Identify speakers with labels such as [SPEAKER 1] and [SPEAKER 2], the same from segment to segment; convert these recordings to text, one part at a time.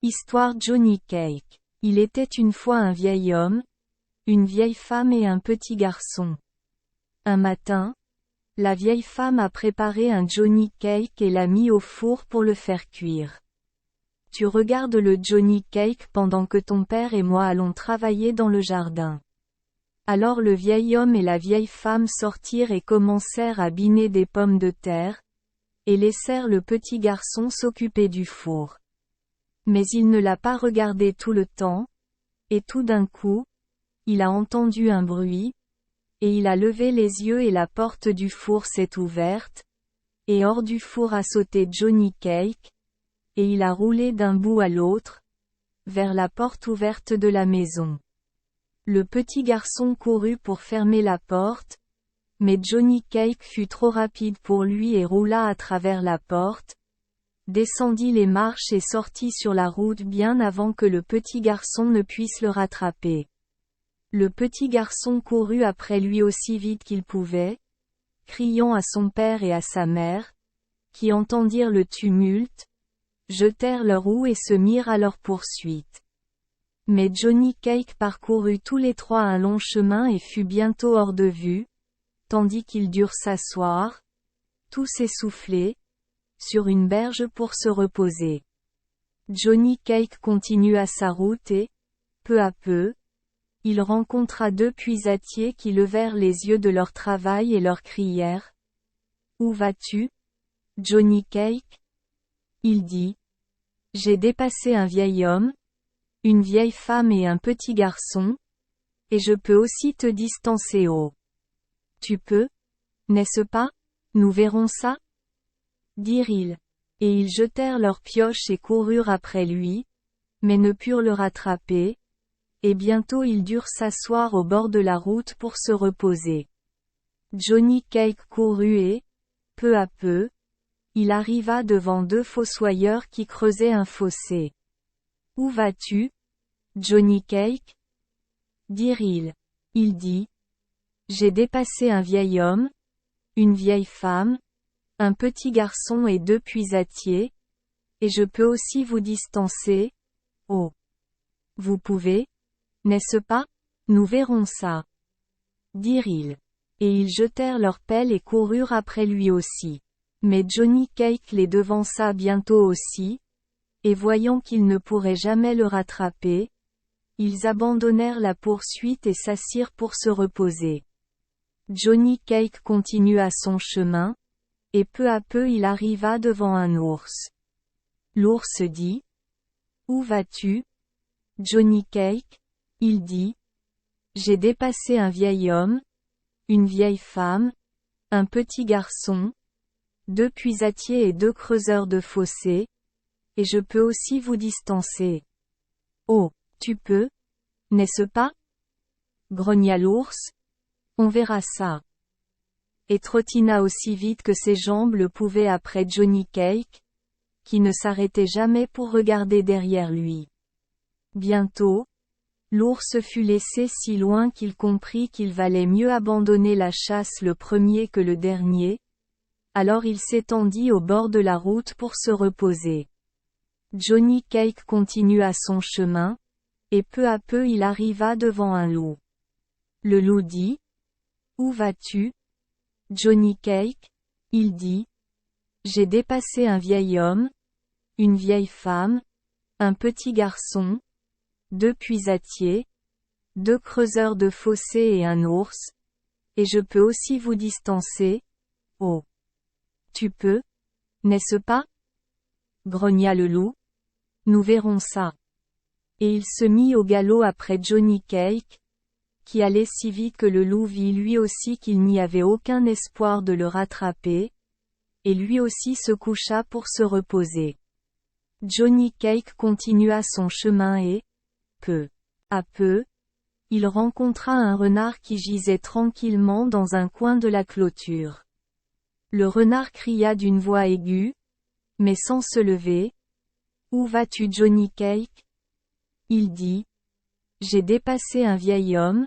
[SPEAKER 1] Histoire Johnny Cake. Il était une fois un vieil homme, une vieille femme et un petit garçon. Un matin, la vieille femme a préparé un Johnny Cake et l'a mis au four pour le faire cuire. Tu regardes le Johnny Cake pendant que ton père et moi allons travailler dans le jardin. Alors le vieil homme et la vieille femme sortirent et commencèrent à biner des pommes de terre, et laissèrent le petit garçon s'occuper du four. Mais il ne l'a pas regardé tout le temps, et tout d'un coup, il a entendu un bruit, et il a levé les yeux et la porte du four s'est ouverte, et hors du four a sauté Johnny Cake, et il a roulé d'un bout à l'autre, vers la porte ouverte de la maison. Le petit garçon courut pour fermer la porte, mais Johnny Cake fut trop rapide pour lui et roula à travers la porte, descendit les marches et sortit sur la route bien avant que le petit garçon ne puisse le rattraper. Le petit garçon courut après lui aussi vite qu'il pouvait, criant à son père et à sa mère, qui entendirent le tumulte, jetèrent leurs roues et se mirent à leur poursuite. Mais Johnny Cake parcourut tous les trois un long chemin et fut bientôt hors de vue, tandis qu'ils durent s'asseoir, tous essoufflés, sur une berge pour se reposer. Johnny Cake continua sa route et, peu à peu, il rencontra deux puisatiers qui levèrent les yeux de leur travail et leur crièrent. « Où vas-tu, Johnny Cake ?» Il dit. « J'ai dépassé un vieil homme, une vieille femme et un petit garçon, et je peux aussi te distancer au. Tu peux, n'est-ce pas? Nous verrons ça ?» dirent-ils. Et ils jetèrent leurs pioches et coururent après lui, mais ne purent le rattraper, et bientôt ils durent s'asseoir au bord de la route pour se reposer. Johnny Cake courut et, peu à peu, il arriva devant deux fossoyeurs qui creusaient un fossé. « Où vas-tu, Johnny Cake ?» dirent-ils. Il dit. « J'ai dépassé un vieil homme, une vieille femme, un petit garçon et deux puisatiers, et je peux aussi vous distancer, oh. Vous pouvez, n'est-ce pas? Nous verrons ça. » dirent-ils. Et ils jetèrent leurs pelles et coururent après lui aussi. Mais Johnny Cake les devança bientôt aussi, et voyant qu'ils ne pourraient jamais le rattraper, ils abandonnèrent la poursuite et s'assirent pour se reposer. Johnny Cake continua son chemin, et peu à peu il arriva devant un ours. L'ours dit. « Où vas-tu, Johnny Cake ?» Il dit. « J'ai dépassé un vieil homme, une vieille femme, un petit garçon, deux puisatiers et deux creuseurs de fossés, et je peux aussi vous distancer. »« Oh, tu peux, n'est-ce pas? » grogna l'ours. « On verra ça. » Et trottina aussi vite que ses jambes le pouvaient après Johnny Cake, qui ne s'arrêtait jamais pour regarder derrière lui. Bientôt, l'ours fut laissé si loin qu'il comprit qu'il valait mieux abandonner la chasse le premier que le dernier, alors il s'étendit au bord de la route pour se reposer. Johnny Cake continua son chemin, et peu à peu il arriva devant un loup. Le loup dit. « Où vas-tu, Johnny Cake ?» Il dit. « J'ai dépassé un vieil homme, une vieille femme, un petit garçon, deux puisatiers, deux creuseurs de fossés et un ours, et je peux aussi vous distancer, oh. Tu peux, n'est-ce pas? » grogna le loup. « Nous verrons ça. » Et il se mit au galop après Johnny Cake, qui allait si vite que le loup vit lui aussi qu'il n'y avait aucun espoir de le rattraper, et lui aussi se coucha pour se reposer. Johnny Cake continua son chemin et, peu à peu, il rencontra un renard qui gisait tranquillement dans un coin de la clôture. Le renard cria d'une voix aiguë, mais sans se lever. « Où vas-tu, Johnny Cake ?» Il dit. « J'ai dépassé un vieil homme,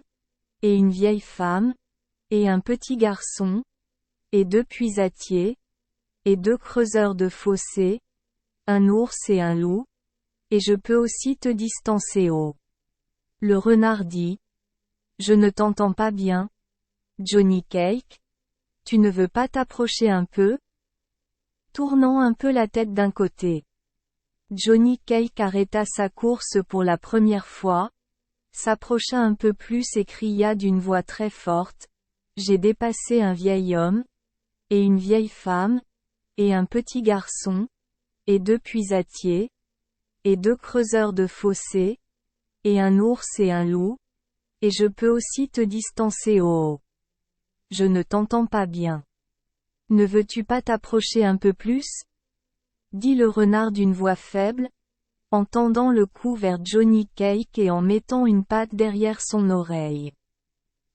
[SPEAKER 1] et une vieille femme, et un petit garçon, et deux puisatiers, et deux creuseurs de fossés, un ours et un loup, et je peux aussi te distancer oh. Le renard dit. Je ne t'entends pas bien. Johnny Cake? Tu ne veux pas t'approcher un peu? Tournant un peu la tête d'un côté. Johnny Cake arrêta sa course pour la première fois, s'approcha un peu plus et cria d'une voix très forte. J'ai dépassé un vieil homme, et une vieille femme, et un petit garçon, et 2 puisatiers, et 2 creuseurs de fossés, et un ours et un loup, et je peux aussi te distancer oh. Je ne t'entends pas bien. Ne veux-tu pas t'approcher un peu plus? Dit le renard d'une voix faible, en tendant le cou vers Johnny Cake et en mettant une patte derrière son oreille.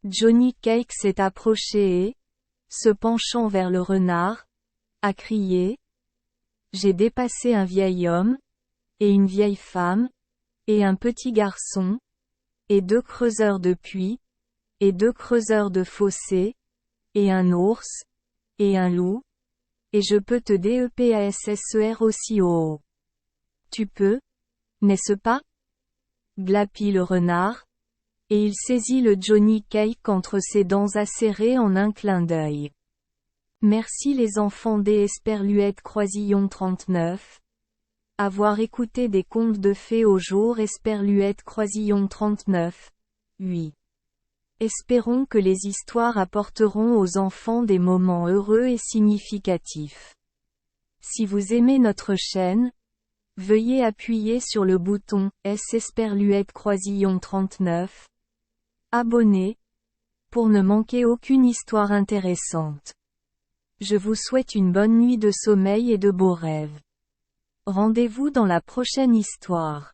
[SPEAKER 1] Johnny Cake s'est approché et, se penchant vers le renard, a crié. J'ai dépassé un vieil homme, et une vieille femme, et un petit garçon, et 2 creuseurs de puits, et 2 creuseurs de fossés, et un ours, et un loup, et je peux te dépasser aussi oh. Tu peux, n'est-ce pas? Glapit le renard, et il saisit le Johnny Cake entre ses dents acérées en un clin d'œil. Merci les enfants des Esperluette Croisillon 39. Avoir écouté des contes de fées au jour Esperluette Croisillon 39. 8. Espérons que les histoires apporteront aux enfants des moments heureux et significatifs. Si vous aimez notre chaîne, veuillez appuyer sur le bouton S Esperluette Croisillon 39. Abonner, pour ne manquer aucune histoire intéressante. Je vous souhaite une bonne nuit de sommeil et de beaux rêves. Rendez-vous dans la prochaine histoire.